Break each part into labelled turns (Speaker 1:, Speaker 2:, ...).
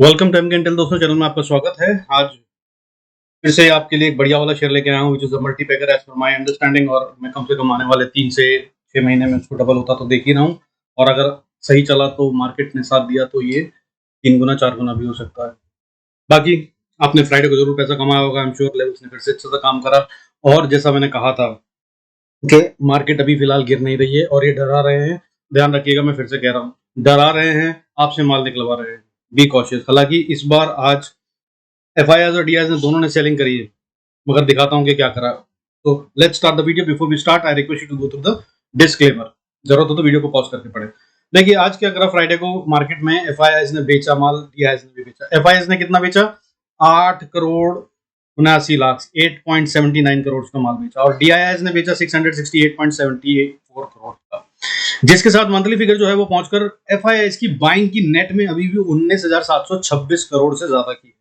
Speaker 1: Welcome to MK Intel दोस्तों, channel में आपका स्वागत है। आज फिर से आपके लिए एक बढ़िया वाला शेयर लेके आया हूँ which is a multibagger as per my understanding. और मैं कम से कम आने वाले 3 से 6 महीने में उसको डबल होता तो देख ही रहा हूँ। और अगर सही चला तो मार्केट ने साथ दिया तो ये 3 गुना 4 गुना भी हो सकता है। बाकी आपने फ्राइडे को जरूर पैसा कमाया होगा। आई एम श्योर लेवल्स ने फिर से अच्छा सा काम करा। और जैसा मैंने कहा था कि मार्केट अभी फिलहाल गिर नहीं रही है और ये डरा रहे हैं। ध्यान रखिएगा, मैं फिर से कह रहा हूँ, डरा रहे हैं, आपसे माल निकलवा रहे हैं। Be cautious. हालांकि इस बार आज एफआईआर और डीआईएस ने दोनों ने सेलिंग करी है, मगर दिखाता हूँ कि क्या करा। तो let's start the video. Before we start I request you to go through the disclaimer. जरूरत हो तो वीडियो को पॉज करके पढ़े। देखिए आज क्या करा फ्राइडे को मार्केट में। एफआईआर ने बेचा माल, डीआईएस ने भी बेचा। एफआईआर ने कितना बेचा? 8 करोड़ 79 लाख, 8.79 करोड़ का माल बेचा। और डीआईएस ने बेचा 668.74 करोड़ का, जिसके साथ मंथली फिगर जो है वो पहुंचकर एफआईआई की बाइंग की नेट में अभी भी 19,726 करोड़ से ज्यादा की।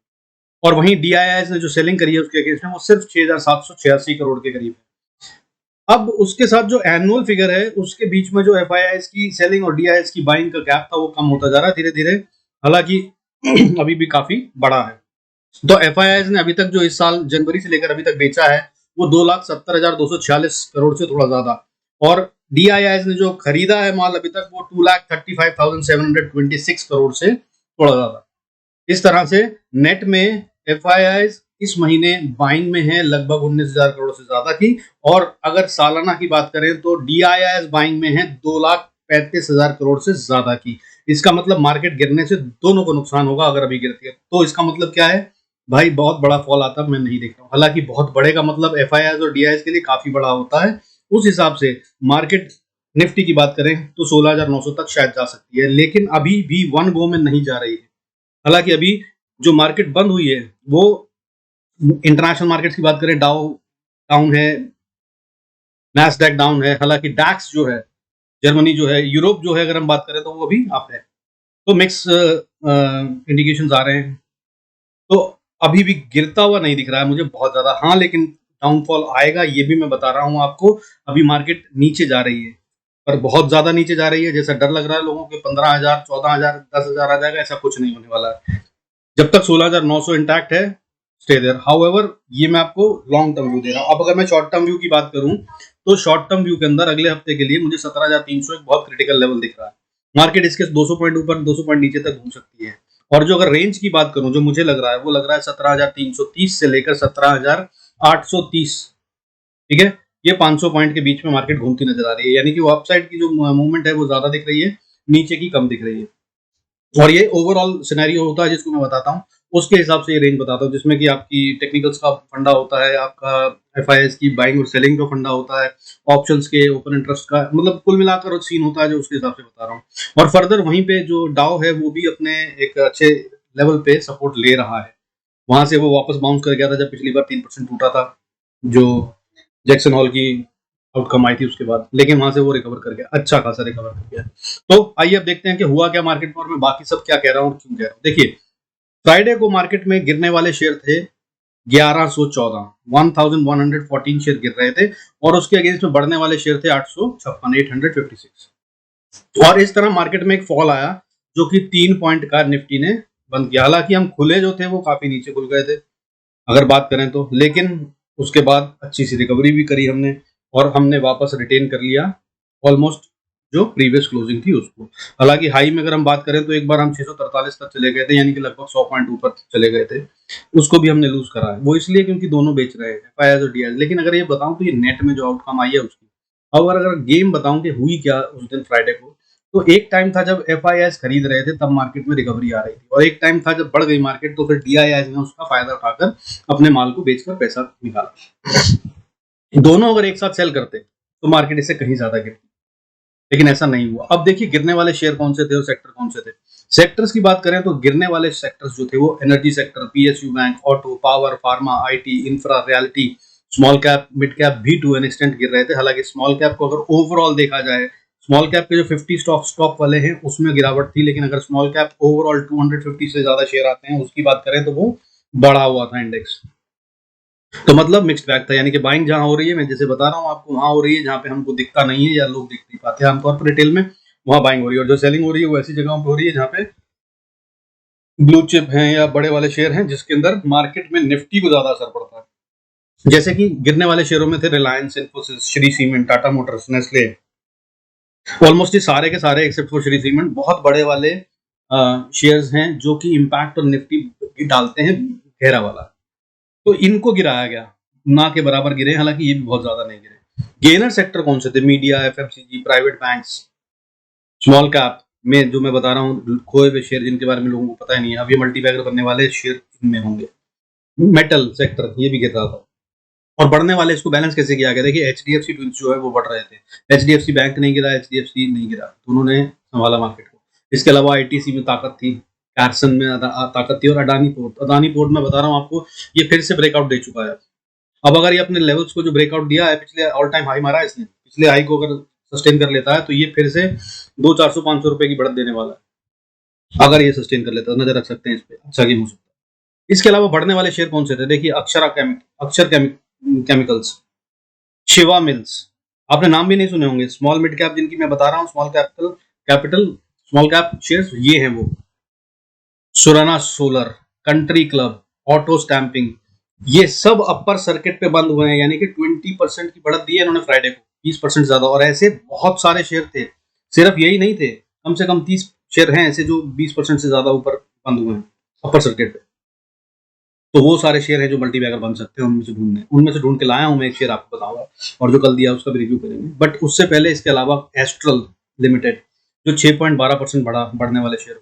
Speaker 1: और वहीं डीआईआई ने जो सेलिंग करी है उसके अगेंस्ट में वो सिर्फ 6,786 करोड़ के करीब है। अब उसके साथ जो एनुअल फिगर है उसके बीच में जो एफआईआई की सेलिंग और डीआईआई की बाइंग का गैप था वो कम होता जा रहा है धीरे धीरे। हालांकि अभी भी काफी बड़ा है। तो एफआईआई ने अभी तक जो इस साल जनवरी से लेकर अभी तक बेचा है वो 2,70,246 करोड़ से थोड़ा ज्यादा। और डीआईआई ने जो खरीदा है माल अभी तक वो 2,35,726 करोड़ से थोड़ा ज्यादा। इस तरह से नेट में एफआईआई इस महीने बाइंग में है लगभग 19,000 करोड़ से ज्यादा की। और अगर सालाना की बात करें तो डीआईआई बाइंग में है 2,35,000 करोड़ से ज्यादा की। इसका मतलब मार्केट गिरने से दोनों को नुकसान होगा अगर अभी गिरती है तो। इसका मतलब क्या है भाई? बहुत बड़ा फॉल आता मैं नहीं देख रहा हूँ। हालांकि बहुत बड़े का मतलब एफआईआई और डीआईआई के लिए काफी बड़ा होता है। उस हिसाब से मार्केट निफ्टी की बात करें तो 16,900 तक शायद जा सकती है, लेकिन अभी भी वन गो में नहीं जा रही है। हालांकि अभी जो मार्केट बंद हुई है वो इंटरनेशनल मार्केट्स की बात करें, डाउ डाउन है, नैस्डैक डाउन है। हालांकि डैक्स जो है, जर्मनी जो है, यूरोप जो है, अगर हम बात करें तो वो भी अप है। तो मिक्स इंडिकेशंस आ रहे हैं। तो अभी भी गिरता हुआ नहीं दिख रहा है मुझे बहुत ज्यादा। हाँ, लेकिन डाउनफॉल आएगा ये भी मैं बता रहा हूँ आपको। अभी मार्केट नीचे जा रही है पर बहुत ज्यादा नीचे जा रही है। जैसा डर लग रहा है लोगों के 15,000, 14,000, 10,000 आ जाएगा, ऐसा कुछ नहीं होने वाला है। जब तक 16,900 इंटैक्ट है, स्टे देयर। हाउएवर ये मैं आपको लॉन्ग टर्म व्यू दे रहा हूँ। अब अगर मैं शॉर्ट टर्म व्यू की बात करूं तो शॉर्ट टर्म व्यू के अंदर अगले हफ्ते के लिए मुझे 17,300 एक बहुत क्रिटिकल लेवल दिख रहा है। मार्केट इसके 200 पॉइंट ऊपर 200 पॉइंट नीचे तक घूम सकती है। और जो अगर रेंज की बात करूं जो मुझे लग रहा है वो लग रहा है 17,330 से लेकर 17,830। ठीक है, ये 500 पॉइंट के बीच में मार्केट घूमती नजर आ रही है। यानी कि वो अपसाइड की जो मूवमेंट है वो ज्यादा दिख रही है, नीचे की कम दिख रही है। और ये ओवरऑल सिनेरियो होता है जिसको मैं बताता हूँ, उसके हिसाब से ये रेंज बताता हूँ, जिसमें कि आपकी टेक्निकल्स का फंडा होता है, आपका एफआईआई की बाइंग और सेलिंग का फंडा होता है, ऑप्शंस के ओपन इंटरेस्ट का, मतलब कुल मिलाकर सीन होता है जो उसके हिसाब से बता रहा हूँ। और फर्दर वहीं पे जो डाउ है वो भी अपने एक अच्छे लेवल पे सपोर्ट ले रहा है। वहां से वो वापस बाउंस कर गया था जब पिछली बार 3% टूटा था, जो जैक्सन हॉल की आउटकम आई थी उसके बाद। लेकिन वहां से वो रिकवर कर गया, अच्छा खासा रिकवर कर गया। तो आइए अब देखते हैं कि हुआ क्या मार्केट में और मैं बाकी सब क्या कह रहा हूँ और क्यों कह रहा हूँ। देखिए फ्राइडे को मार्केट में गिरने वाले शेयर थे 1114, 1114 शेयर गिर रहे थे। और उसके अगेंस्ट में बढ़ने वाले शेयर थे 856, 856। और इस तरह मार्केट में एक फॉल आया जो कि 3 पॉइंट का निफ्टी ने बंद किया। हालांकि हम खुले जो थे वो काफी नीचे खुल गए थे अगर बात करें तो, लेकिन उसके बाद अच्छी सी रिकवरी भी करी हमने और हमने वापस रिटेन कर लिया ऑलमोस्ट जो प्रीवियस क्लोजिंग थी उसको। हालांकि हाई में अगर हम बात करें तो एक बार हम 643 तक चले गए थे, यानी कि लगभग 100 पॉइंट ऊपर चले गए थे। उसको भी हमने लूज करा है, वो इसलिए क्योंकि दोनों बेच रहे हैं, एफआईआई और डीआईआई। लेकिन अगर ये बताऊं तो ये नेट में जो आउटकम आई है उसकी। अब अगर गेम बताऊं कि हुई क्या उस दिन फ्राइडे को, तो एक टाइम था जब एफआईआई खरीद रहे थे तब मार्केट में रिकवरी आ रही थी, और एक टाइम था जब बढ़ गई मार्केट तो फिर डीआईआई ने उसका फायदा उठाकर अपने माल को बेचकर पैसा निकाला। दोनों अगर एक साथ सेल करते तो मार्केट इससे कहीं ज्यादा गिरती, लेकिन ऐसा नहीं हुआ। अब देखिए गिरने वाले शेयर कौन से थे और सेक्टर कौन से थे। सेक्टर्स की बात करें तो गिरने वाले सेक्टर्स जो थे वो energy sector, PSU bank, auto, power, pharma, IT, infra, reality, small cap, mid cap भी टू एन एक्सटेंट गिर रहे थे। हालांकि स्मॉल कैप को अगर ओवरऑल देखा जाए, स्मॉल कैप के जो 50 स्टॉक वाले हैं उसमें गिरावट थी, लेकिन अगर स्मॉल कैप ओवरऑल 250 से ज्यादा शेयर आते हैं उसकी बात करें तो वो बढ़ा हुआ था इंडेक्स। तो मतलब मिक्स्ड बैग था, यानी कि बाइंग जहां हो रही है, मैं जैसे बता रहा हूँ आपको, वहां हो रही है जहां पे हमको दिखता नहीं है या लोग दिख नहीं पाते आमतौर पर रिटेल में, वहां बाइंग हो रही है। और जो सेलिंग हो रही है वो ऐसी जगहों पे हो रही है जहां पे ब्लू चिप हैं या बड़े वाले शेयर हैं जिसके अंदर मार्केट में निफ्टी को ज्यादा असर पड़ता है। जैसे कि गिरने वाले शेयरों में थे Reliance, Infosys, Shri cement, Tata Motors, Nestle. Almost ये सारे के सारे एक्सेप्ट फॉर श्री सीमेंट बहुत बड़े वाले शेयर्स हैं जो कि इम्पैक्ट और निफ्टी डालते हैं गहरा वाला। तो इनको गिराया गया, ना के बराबर गिरे, हालांकि ये भी बहुत ज्यादा नहीं गिरे। गेनर सेक्टर कौन से थे? Media, FMCG, private banks, small cap में जो मैं बता रहा हूँ खोए हुए शेयर जिनके बारे में लोगों को पता ही नहीं है, अब ये मल्टीबैगर बनने वाले शेयर इनमें होंगे। मेटल सेक्टर ये भी गिर रहा था। और बढ़ने वाले इसको बैलेंस कैसे किया गया? देखिए एचडीएफसी ट्विंस जो है वो बढ़ रहे थे, एचडीएफसी बैंक नहीं गिरा, एचडीएफसी नहीं गिरा, तो उन्होंने संभाला मार्केट को। इसके अलावा आईटीसी में ताकत थी, कार्सन में ताकत थी, और अडानी पोर्ट मैं बता रहा हूँ आपको ये फिर से ब्रेकआउट दे चुका है। अब अगर ये अपने लेवल्स को जो ब्रेकआउट दिया है, पिछले ऑल टाइम हाई मारा है इसने, पिछले हाई को अगर सस्टेन कर लेता है तो ये फिर से 200-400-500 रुपए की बढ़त देने वाला है। अगर ये सस्टेन कर लेता है, नजर रख सकते हैं इस पे, अच्छा गेम हो सकता है। इसके अलावा बढ़ने वाले शेयर कौन से थे? देखिए अक्षर केमिकल्स, शिवा मिल्स, आपने नाम भी नहीं सुने होंगे। स्मॉल मिड कैप जिनकी मैं बता रहा हूँ, स्मॉल कैप शेयर्स ये हैं वो। Surana solar, country club, auto stamping, ये सब अपर सर्किट पे बंद हुए हैं, यानी कि 20% की बढ़त दी है इन्होंने फ्राइडे को, 20% ज्यादा। और ऐसे बहुत सारे शेयर थे, सिर्फ यही नहीं थे, कम से कम 30 शेयर हैं ऐसे जो 20% से ज्यादा ऊपर बंद हुए हैं अपर सर्किट पे। तो वो सारे शेयर हैं जो मल्टीबैगर बन सकते हैं, उनमें से ढूंढ के लाया हूं मैं एक शेयर आपको बताऊंगा, और जो कल दिया उसका भी रिव्यू करेंगे। बट उससे पहले इसके अलावा एस्ट्रल लिमिटेड जो 6.12% बढ़ने वाले शेयर,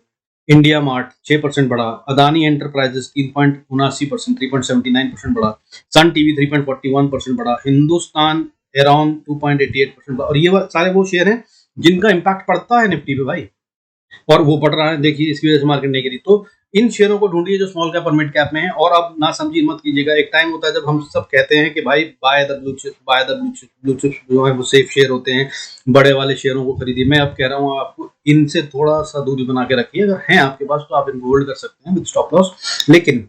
Speaker 1: इंडिया मार्ट 6% बढ़ा, अदानी एंटरप्राइजेस 3.79%, 3.79% बढ़ा, सन टीवी 3.41% बढ़ा, हिंदुस्तान एराउंड 2.88% बढ़ा। और ये सारे वो शेयर हैं जिनका इम्पैक्ट पड़ता है निफ्टी पे भाई, और वो बढ़ रहा है। देखिए इसकी वजह से मार्केट नहीं गिरी। तो इन शेयरों को ढूंढिए जो स्मॉल कैप और मिड कैप में है। और अब ना समझिए मत कीजिएगा, एक टाइम होता है जब हम सब कहते हैं कि भाई by the blue chips, by the blue chips जो है वो सेफ शेयर होते हैं, बड़े वाले शेयरों को खरीदिए। मैं अब कह रहा हूँ आपको इनसे थोड़ा सा दूरी बना के रखिए, अगर है आपके पास तो आप इनको होल्ड कर सकते हैं विद स्टॉप लॉस, लेकिन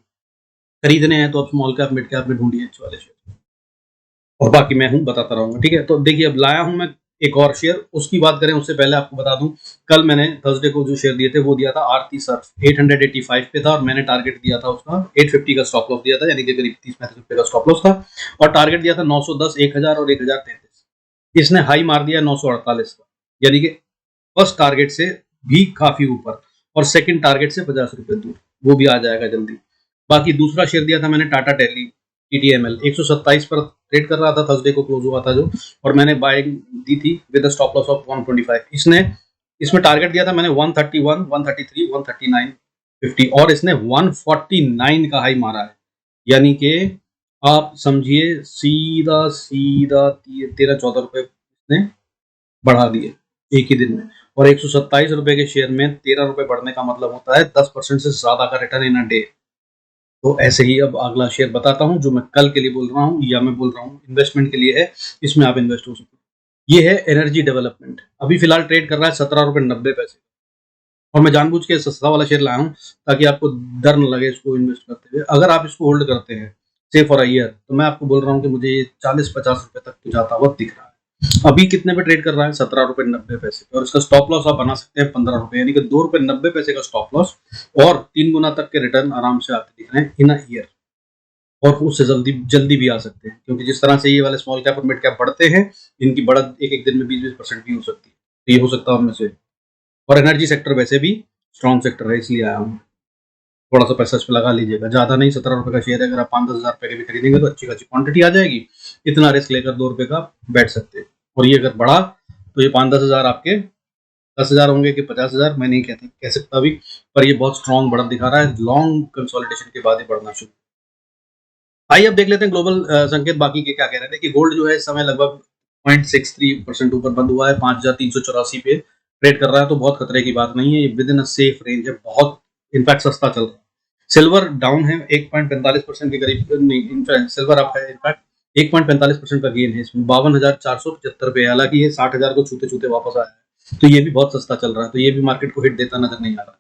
Speaker 1: खरीदने हैं तो आप स्मॉल कैप मिड कैप में ढूंढिए अच्छे वाले शेयर। और बाकी मैं हूँ बताता रहूंगा, ठीक है। तो देखिए अब लाया हूँ मैं एक और शेयर, उसकी बात करें उससे पहले आपको बता दूं, कल मैंने थर्सडे को जो शेयर दिए थे वो दिया था आरती सर्फ, 885 पे था, और मैंने टारगेट दिया था उसका 850 का स्टॉप लॉस दिया था, यानी कि करीब 30-35 रुपए का स्टॉप लॉस था। और टारगेट दिया था 910, 1000 और 1033। इसने हाई मार दिया 948 का, यानी कि फर्स्ट टारगेट से भी काफी ऊपर, और सेकंड टारगेट से 50 रुपए दूर, वो भी आ जाएगा जल्दी। बाकी दूसरा शेयर दिया था मैंने टाटा टेली, टीटीएमएल, 127 पर ट्रेड कर रहा था, थर्सडे को क्लोज हुआ था जो, और मैंने बाइंग दी थी with the stop loss of 125। इसमें टारगेट दिया था मैंने 131, 133, 139, 50, और इसने 149 का हाई मारा है, यानी कि आप समझिए सीधा सीधा 13-14 रुपए इसने बढ़ा दिए एक ही दिन में। और 127 रुपए के शेयर में 13 रुपए बढ़ने का मतलब होता है 10% से ज्यादा का रिटर्न इन अ डे। तो ऐसे ही अब अगला शेयर बताता हूं जो मैं कल के लिए बोल रहा हूं, या मैं बोल रहा हूं इन्वेस्टमेंट के लिए है, इसमें आप इन्वेस्ट हो सकते हैं। ये है एनर्जी डेवलपमेंट, अभी फिलहाल ट्रेड कर रहा है 17.90 रुपए। और मैं जानबूझ के सस्ता वाला शेयर लाया हूं ताकि आपको डर न लगे इसको इन्वेस्ट करते हुए। अगर आप इसको होल्ड करते हैं से फॉर अ ईयर, तो मैं आपको बोल रहा हूँ कि मुझे ये 40-50 रुपए तक तो जाता हुआ दिख रहा है। अभी कितने पे ट्रेड कर रहा है? 17.90 रुपए पे, और इसका स्टॉप लॉस आप बना सकते हैं 15 रुपए, यानी कि 2.90 रुपए का स्टॉप लॉस, और 3 गुना तक के रिटर्न आराम से आपके दिख रहे हैं इन अ ईयर। और उससे जल्दी भी आ सकते हैं, क्योंकि जिस तरह से ये वाले स्मॉल कैप और मिड कैप बढ़ते हैं, इनकी बढ़त एक एक दिन में 20-20% भी हो सकती है, तो ये हो सकता है उनमें से। और एनर्जी सेक्टर वैसे भी स्ट्रॉन्ग सेक्टर है, इसलिए आया हूँ। थोड़ा सा पैसा इस पर लगा लीजिएगा, ज्यादा नहीं, 17 रुपए का शेयर है, अगर आप 5-10 हजार रुपए के भी खरीदेंगे तो अच्छी खासी क्वांटिटी आ जाएगी। इतना रिस्क लेकर 2 रुपए का बैठ सकते हैं। और ये अगर बढ़ा तो ये 5-10 हजार आपके 10,000 होंगे कि 50,000, मैं नहीं कह सकता अभी, पर ये बहुत स्ट्रॉन्ग बढ़त दिखा रहा है, लॉन्ग कंसोलिडेशन के बाद ही बढ़ना शुरू। आइए अब देख लेते हैं ग्लोबल संकेत बाकी के क्या कह रहे हैं। देखिए गोल्ड जो है इस समय लगभग 0.63% ऊपर बंद हुआ है, 5,384 पे ट्रेड कर रहा है, तो बहुत खतरे की बात नहीं है, ये with in a safe range है, बहुत इनफैक्ट सस्ता चल रहा है। सिल्वर डाउन है 1.45% के करीब, नहीं इनफैक्ट सिल्वर अप है, इनफैक्ट 1.45% का गेन है इसमें, 52,475 पे, हालांकि ये 60,000 को छूते छूते वापस आया है, तो ये भी बहुत सस्ता चल रहा है, तो ये भी मार्केट को हिट देता नजर नहीं आ रहा।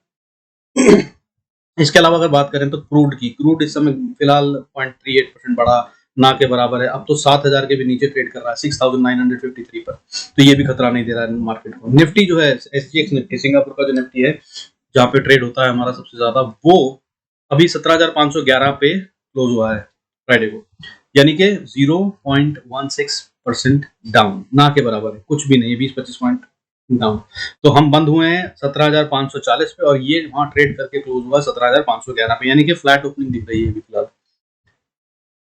Speaker 1: इसके अलावा अगर बात करें तो क्रूड इस समय फिलहाल 0.38% बढ़ा, ना के बराबर है, अब तो 7,000 के भी नीचे ट्रेड कर रहा है 6,953 पर, तो ये भी खतरा नहीं दे रहा है मार्केट को। निफ्टी जो है एसजीएक्स निफ्टी, सिंगापुर का जो निफ्टी है, जहाँ पे ट्रेड होता है हमारा सबसे ज्यादा, वो अभी 17,511 पे क्लोज हुआ है फ्राइडे को, यानी कि 0.16% डाउन, ना के बराबर है, कुछ भी नहीं, 20-25 पॉइंट डाउन। तो हम बंद हुए हैं 17,540 पे, और ये वहां ट्रेड करके क्लोज हुआ 17,511 पे, यानी कि फ्लैट ओपनिंग दिख रही है अभी फिलहाल।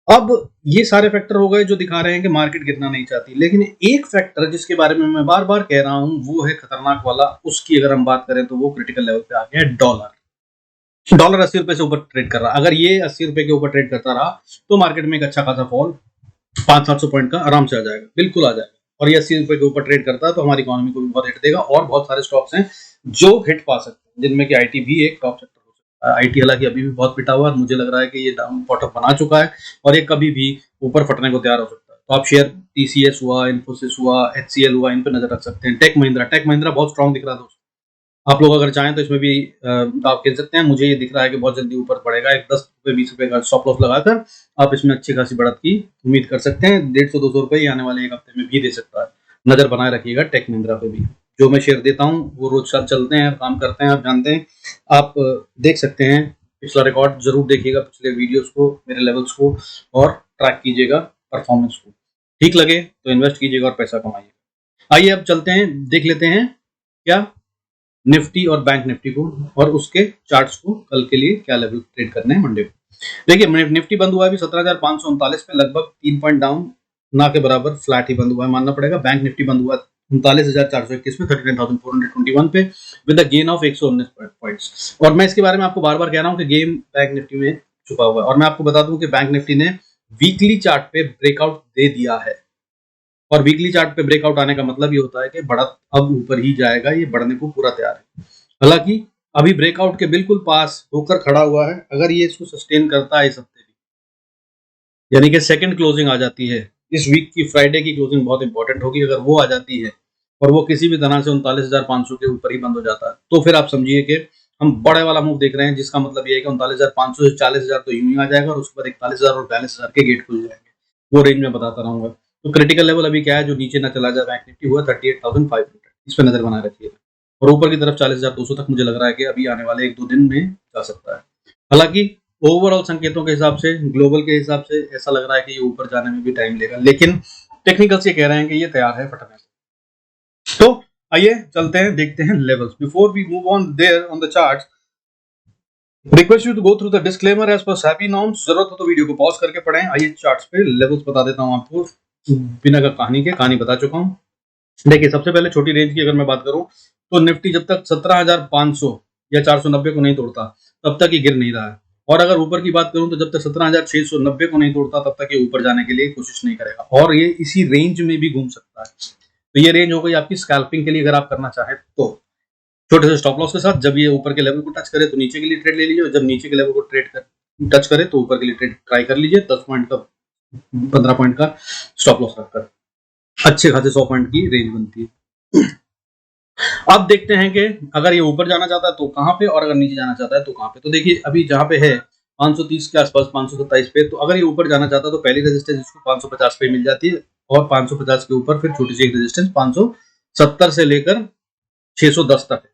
Speaker 1: अब ये सारे फैक्टर हो गए जो दिखा रहे हैं कि मार्केट गिरना नहीं चाहती, लेकिन एक फैक्टर जिसके बारे में मैं बार बार कह रहा हूं वो है खतरनाक वाला, उसकी अगर हम बात करें तो वो क्रिटिकल लेवल पे आ गया है डॉलर। डॉलर 80 रुपए से ऊपर ट्रेड कर रहा है। अगर ये 80 रुपए के ऊपर ट्रेड करता रहा तो मार्केट में एक अच्छा खासा फॉल 500-700 पॉइंट का आराम से आ जाएगा, बिल्कुल आ जाएगा। और ये 80 रुपए के ऊपर ट्रेड करता है तो हमारी इकोनॉमी को भी बहुत हिट देगा, और बहुत सारे स्टॉक्स हैं जो हिट पा सकते हैं, जिनमें कि आईटी भी एक टॉप सेक्टर हो सकता है। आईटी हालांकि अभी भी बहुत पिटा हुआ है, मुझे लग रहा है कि ये डाउन बॉटम बना चुका है और ये कभी भी ऊपर फटने को तैयार हो सकता है। तो आप शेयर टीसीएस हुआ, इन्फोसिस हुआ, एचसीएल हुआ, इन पर नजर रख सकते हैं। टेक महिंद्रा बहुत स्ट्रॉन्ग दिख रहा है दोस्तों, आप लोग अगर चाहें तो इसमें भी आप खेल सकते हैं। मुझे ये दिख रहा है कि बहुत जल्दी ऊपर पड़ेगा, एक 10 रुपए 20 रुपए का स्टॉप लॉस लगाकर आप इसमें अच्छी खासी बढ़त की उम्मीद कर सकते हैं। 150-200 रुपए आने वाले एक हफ्ते में भी दे सकता है। नजर बनाए रखिएगा टेक महिंद्रा पे भी। जो मैं शेयर देता हूँ वो रोज साथ चलते हैं, काम करते हैं, आप जानते हैं। आप देख सकते हैं पिछला रिकॉर्ड, जरूर देखिएगा पिछले वीडियोस को, मेरे लेवल्स को, और ट्रैक कीजिएगा परफॉर्मेंस को। ठीक लगे तो इन्वेस्ट कीजिएगा और पैसा कमाइएगा। आइए अब चलते हैं, देख लेते हैं क्या निफ्टी और बैंक निफ्टी को, और उसके चार्ट्स को कल के लिए क्या लेवल ट्रेड करने हैं मंडे को। देखिए निफ्टी बंद हुआ है अभी 17,539 पे, लगभग 3 पॉइंट डाउन, ना के बराबर फ्लैट ही बंद हुआ है मानना पड़ेगा। बैंक निफ्टी बंद हुआ 39,421 में, 39,421 पे, with a gain of 119 points. और मैं इसके बारे में आपको बार बार कह रहा हूँ कि गेम बैंक निफ्टी में छुपा हुआ है। और मैं आपको बता दूं कि बैंक निफ्टी ने वीकली चार्ट पे ब्रेकआउट दे दिया है, और वीकली चार्ट पे ब्रेकआउट आने का मतलब ये होता है कि बढ़त अब ऊपर ही जाएगा, ये बढ़ने को पूरा तैयार है। हालांकि अभी ब्रेकआउट के बिल्कुल पास होकर खड़ा हुआ है, अगर ये इसको सस्टेन करता है इस हफ्ते भी, यानी कि सेकंड क्लोजिंग आ जाती है इस वीक की, फ्राइडे की क्लोजिंग बहुत इंपॉर्टेंट होगी, अगर वो आ जाती है और वो किसी भी तरह से 39,500 के ऊपर ही बंद हो जाता है, तो फिर आप समझिए कि हम बड़े वाला मूव देख रहे हैं, जिसका मतलब ये है कि 39,500 से 40,000 तो यूं ही आ जाएगा, और उसके बाद 41,000 और 42,000 के गेट खुल जाएंगे। वो रेंज में बताता रहूंगा। तो क्रिटिकल लेवल अभी क्या है, जो नीचे ना चला जाए, बैंक निफ्टी हुआ 38,500, इस पर नजर बनाए रखिएगा। और ऊपर की तरफ 40,200 तक मुझे लग रहा है कि अभी आने वाले 1-2 दिन में जा सकता है। हालांकि ओवरऑल संकेतों के हिसाब से, ग्लोबल के हिसाब से ऐसा लग रहा है कि ये ऊपर जाने में भी टाइम लेगा, लेकिन टेक्निकल्स ये कह रहे हैं कि ये तैयार है फटने से। तो आइए चलते हैं, देखते हैं levels. Before we move on there on the charts, request you to go through the disclaimer as per SEBI norms. जरूरत हो तो वीडियो को पॉज करके पढ़ें। आइए चार्ट्स पे लेवल्स बता देता हूं आपको, बिना का कहानी बता चुका हूं। देखिए सबसे पहले छोटी रेंज की अगर मैं बात करूं तो निफ्टी जब तक 17,500 या 490 को नहीं तोड़ता तब तक ये गिर नहीं रहा है। और अगर ऊपर की बात करूं तो जब तक 17,690 को नहीं तोड़ता तब तक ये ऊपर जाने के लिए कोशिश नहीं करेगा, और ये इसी रेंज में भी घूम सकता है। तो ये रेंज हो गई आपकी स्कैल्पिंग के लिए, अगर आप करना चाहें तो छोटे से स्टॉप लॉस के साथ। जब ये ऊपर के लेवल को टच करे तो नीचे के लिए ट्रेड ले लीजिए, और जब नीचे के लेवल को टच करे तो ऊपर के लिए ट्रेड ट्राई कर लीजिए। 10 पॉइंट का 15 पॉइंट का स्टॉप लॉस रखकर अच्छे खासे 100 पॉइंट की रेंज बनती है। अब देखते हैं कि अगर ये ऊपर जाना चाहता है तो कहां पे, और अगर नीचे जाना चाहता है तो कहां पे। तो देखिए अभी जहां पे है 530 के आसपास, 527 पे, तो अगर ये ऊपर जाना चाहता है तो पहली रेजिस्टेंस इसको 550 पे मिल जाती है, और 550 के ऊपर फिर छोटी सी एक रेजिस्टेंस 570 से लेकर 610 तक है।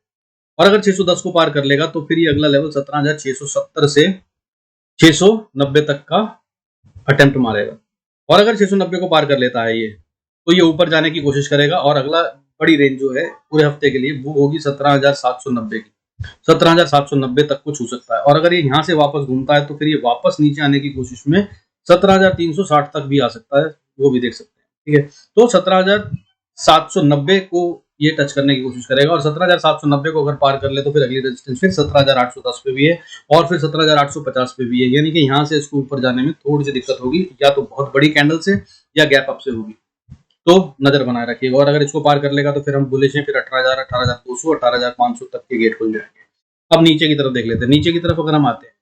Speaker 1: और अगर 610 को पार कर लेगा तो फिर ये अगला लेवल 17,670 से 690 तक का अटेम्प्ट मारेगा। और अगर 690 को पार कर लेता है ये, तो ये ऊपर जाने की कोशिश करेगा, और अगला बड़ी रेंज जो है पूरे हफ्ते के लिए वो होगी 17,790 की। 17,790 तक को छू सकता है। और अगर ये यहाँ से वापस घूमता है तो फिर ये वापस नीचे आने की कोशिश में 17,360 तक भी आ सकता है, वो भी देख सकते हैं। ठीक है, तो 17,790 को ये टच करने की कोशिश करेगा, और 17,790 को अगर पार कर ले तो फिर अगली रेजिस्टेंस फिर 17,810 पे भी है, और फिर 17,850 पे भी है। यानी कि यहाँ से इसको ऊपर जाने में थोड़ी सी दिक्कत होगी, या तो बहुत बड़ी कैंडल से या गैप अप से होगी, तो नजर बनाए रखिएगा। और अगर इसको पार कर लेगा तो फिर हम बुलिश हैं, फिर 18,000, 18,200, 18,500 तक के गेट खुल जाएंगे। अब नीचे की तरफ देख लेते हैं। नीचे की तरफ अगर हम आते हैं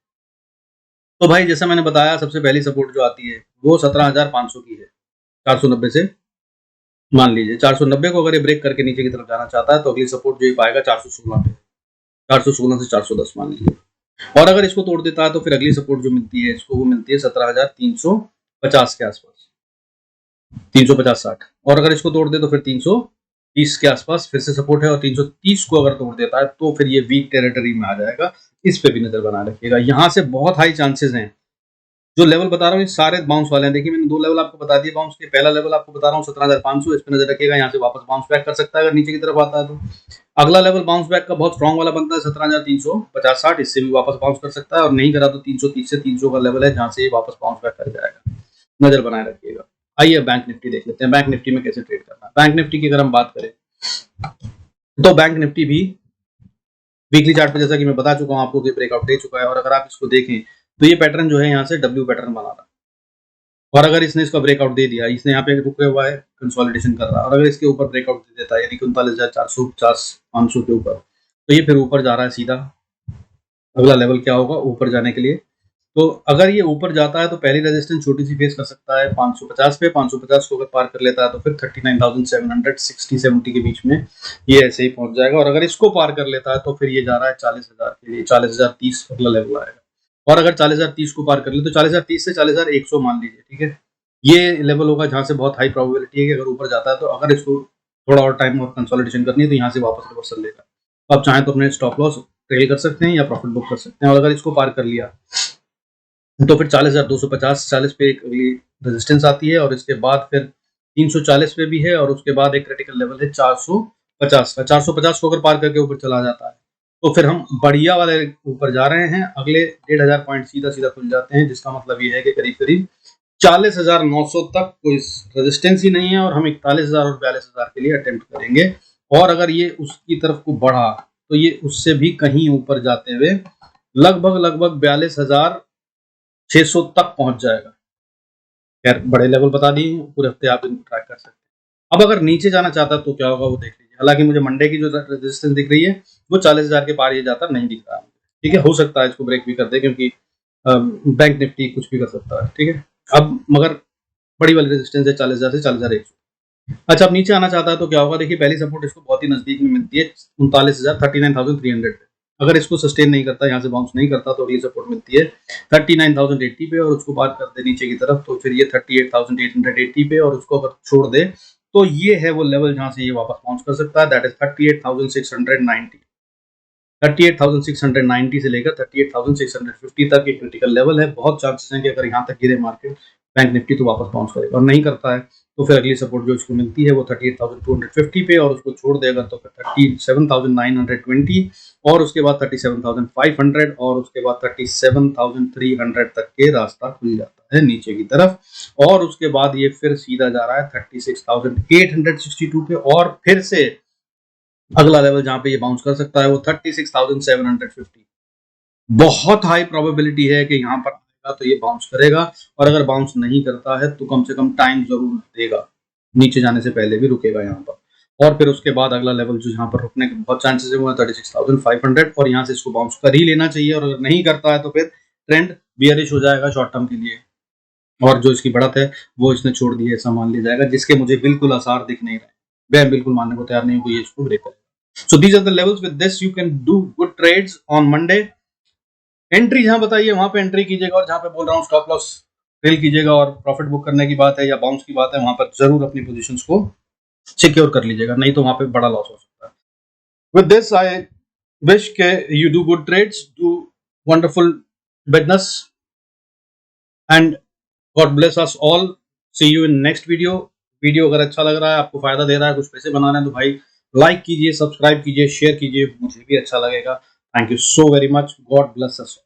Speaker 1: तो भाई जैसा मैंने बताया, सबसे पहली सपोर्ट जो आती है वो 17,500 की है, 490 से। मान लीजिए 490 को अगर ये ब्रेक करके नीचे की तरफ जाना चाहता है तो अगली सपोर्ट जो ये पाएगा 416 पे, 416 से 410 मान लीजिए। और अगर इसको तोड़ देता है तो फिर अगली सपोर्ट जो मिलती है इसको, वो मिलती है 17,350 के आसपास, 350-60। और अगर इसको तोड़ दे तो फिर 330 के आसपास फिर से सपोर्ट है, और 330 को अगर तोड़ देता है तो फिर ये वीक टेरिटरी में आ जाएगा। इस पे भी नजर बना रखिएगा। यहाँ से बहुत हाई चांसेस हैं। जो लेवल बता रहा हूँ ये सारे बाउंस वाले हैं। देखिए मैंने 2 लेवल आपको बता दिए बाउंस के। पहला लेवल आपको बता रहा हूँ 17,500, इस पे नजर रखिएगा। यहाँ से वापस बाउंस बैक कर सकता है अगर नीचे की तरफ आता है तो। अगला लेवल बाउंस बैक का बहुत स्ट्रॉन्ग वाला बनता है 17,350-60, इससे भी वापस बाउंस कर सकता है, और नहीं करा तो 330 से 300 का लेवल है जहाँ से ये वापस बाउंस बैक कर जाएगा। नजर बनाए रखिएगा। आइए बैंक निफ्टी देख लेते हैं, बैंक निफ्टी में कैसे ट्रेड करना है। बैंक निफ्टी की अगर हम बात करें तो बैंक निफ्टी भी वीकली चार्ट पे जैसा कि मैं बता चुका हूँ आपको कि ब्रेकआउट दे चुका है, और अगर आप इसको देखें तो ये पैटर्न जो है यहाँ से डब्ल्यू पैटर्न बना रहा है, और अगर इसने इसका ब्रेकआउट दे दिया, इसने यहाँ पे रुके हुआ है, कंसोलिडेशन कर रहा है, और अगर इसके ऊपर ब्रेकआउट दे देता है यानी कि 39,450-500 के ऊपर, तो ये फिर ऊपर जा रहा है सीधा। अगला लेवल क्या होगा ऊपर जाने के लिए? तो अगर ये ऊपर जाता है तो पहली रेजिस्टेंस छोटी सी फेस कर सकता है 550 पे। 550 को अगर पार कर लेता है तो फिर 39,760-70 के बीच में ये ऐसे ही पहुंच जाएगा, और अगर इसको पार कर लेता है तो फिर ये जा रहा है 40,000 के लिए। 40,030 अगला लेवल आएगा, और अगर 40,030 को पार कर ले तो 40,030 से 40,100 मान लीजिए, ठीक है। ये लेवल होगा जहां से बहुत हाई प्रोबेबिलिटी है कि अगर ऊपर जाता है तो अगर इसको थोड़ा और टाइम और कंसोलिडेशन करनी है तो यहाँ से वापस रिवर्सल लेगा। तो आप चाहें तो अपने स्टॉप लॉस ट्रेल कर सकते हैं या प्रॉफिट बुक कर सकते हैं, और अगर इसको पार कर लिया तो फिर 40,250 40 पे एक अगली रेजिस्टेंस आती है, और इसके बाद फिर 340 पे भी है, और उसके बाद एक क्रिटिकल लेवल है 450 का। 450 को अगर पार करके ऊपर चला जाता है तो फिर हम बढ़िया वाले ऊपर जा रहे हैं। अगले 1,500 पॉइंट सीधा सीधा खुल जाते हैं, जिसका मतलब ये है कि करीब करीब 40,900 तक कोई रेजिस्टेंस ही नहीं है, और हम 41,000 और 42,000 के लिए अटेम्प्ट करेंगे। और अगर ये उसकी तरफ को बढ़ा तो ये उससे भी कहीं ऊपर जाते हुए लगभग 42,600 तक पहुंच जाएगा। खैर बड़े लेवल बता दिए, पूरे हफ्ते आप इनको ट्रैक कर सकते हैं। अब अगर नीचे जाना चाहता तो क्या होगा वो देख लीजिए। हालांकि मुझे मंडे की जो रेजिस्टेंस दिख रही है वो 40,000 के पार ये जाता नहीं दिख रहा है, ठीक है। हो सकता है इसको ब्रेक भी कर दे, क्योंकि बैंक निफ्टी कुछ भी कर सकता है, ठीक है। अब मगर बड़ी वाली रेजिस्टेंस है 40,000 से 40,100। अच्छा, अब नीचे आना चाहता है तो क्या होगा? देखिए पहली सपोर्ट इसको बहुत ही नजदीक में मिलती है 39,000 39,300 पे। अगर इसको सस्टेन नहीं करता, यहाँ से बाउंस नहीं करता, तो ये सपोर्ट मिलती है 39,080 पे, और उसको बात कर दे नीचे की तरफ तो फिर ये 38,880 पे, और उसको अगर छोड़ दे तो ये है वो लेवल जहां से ये वापस बाउंस कर सकता है, दैट इज 38,690। 38,690 से लेकर 38,650 तक एक क्रिटिकल लेवल है। बहुत चांसेस हैं कि अगर यहाँ तक गिरे मार्केट बैंक निफ्टी तो वापस बाउंस करेगा, और नहीं करता है तो फिर अगली सपोर्ट जो इसको मिलती है वो 38,250 पे, और उसको छोड़ देगा तो फिर 37,920, और उसके बाद 37,500, और उसके बाद 37,300 तक के रास्ता खुल जाता है नीचे की तरफ। और उसके बाद ये फिर सीधा जा रहा है 36,862 पे, और फिर से अगला लेवल जहां पे ये बाउंस कर सकता है वो 36,750। बहुत हाई प्रोबेबिलिटी है कि यहाँ पर आएगा तो ये बाउंस करेगा, और अगर बाउंस नहीं करता है तो कम से कम टाइम जरूर देगा, नीचे जाने से पहले भी रुकेगा यहाँ पर। और फिर उसके बाद अगला लेवल जो यहाँ पर रुकने के बहुत चांसेस है वो है 36,500, और यहाँ से इसको बाउंस कर ही लेना चाहिए, और अगर नहीं करता है तो फिर ट्रेंड बियरिश हो जाएगा शॉर्ट टर्म के लिए, और जो इसकी बढ़त है वो इसने छोड़ दी है ऐसा मान लिया जाएगा, जिसके मुझे बिल्कुल आसार दिख नहीं रहे। मैं बिल्कुल मानने को तैयार नहीं हूँ कि ये इसको ब्रेक करेगा। So these are the levels. With this you can do good trades on Monday. Entry जहां बताइए वहां पे एंट्री कीजिएगा, और जहां पे बोल रहा हूँ स्टॉप लॉस ट्रेल कीजिएगा, और प्रॉफिट बुक करने की बात है या बाउंस की बात है वहां पर जरूर अपनी पोजीशंस को सिक्योर कर लीजिएगा, नहीं तो वहां पे बड़ा लॉस हो सकता है। With this I wish you do good trades, do wonderful business, and God bless us all. See you in next video. Video अगर अच्छा लग रहा है, आपको फायदा दे रहा है, कुछ पैसे बनाना है तो भाई लाइक कीजिए, सब्सक्राइब कीजिए, शेयर कीजिए, मुझे भी अच्छा लगेगा। Thank you so very much. God bless us.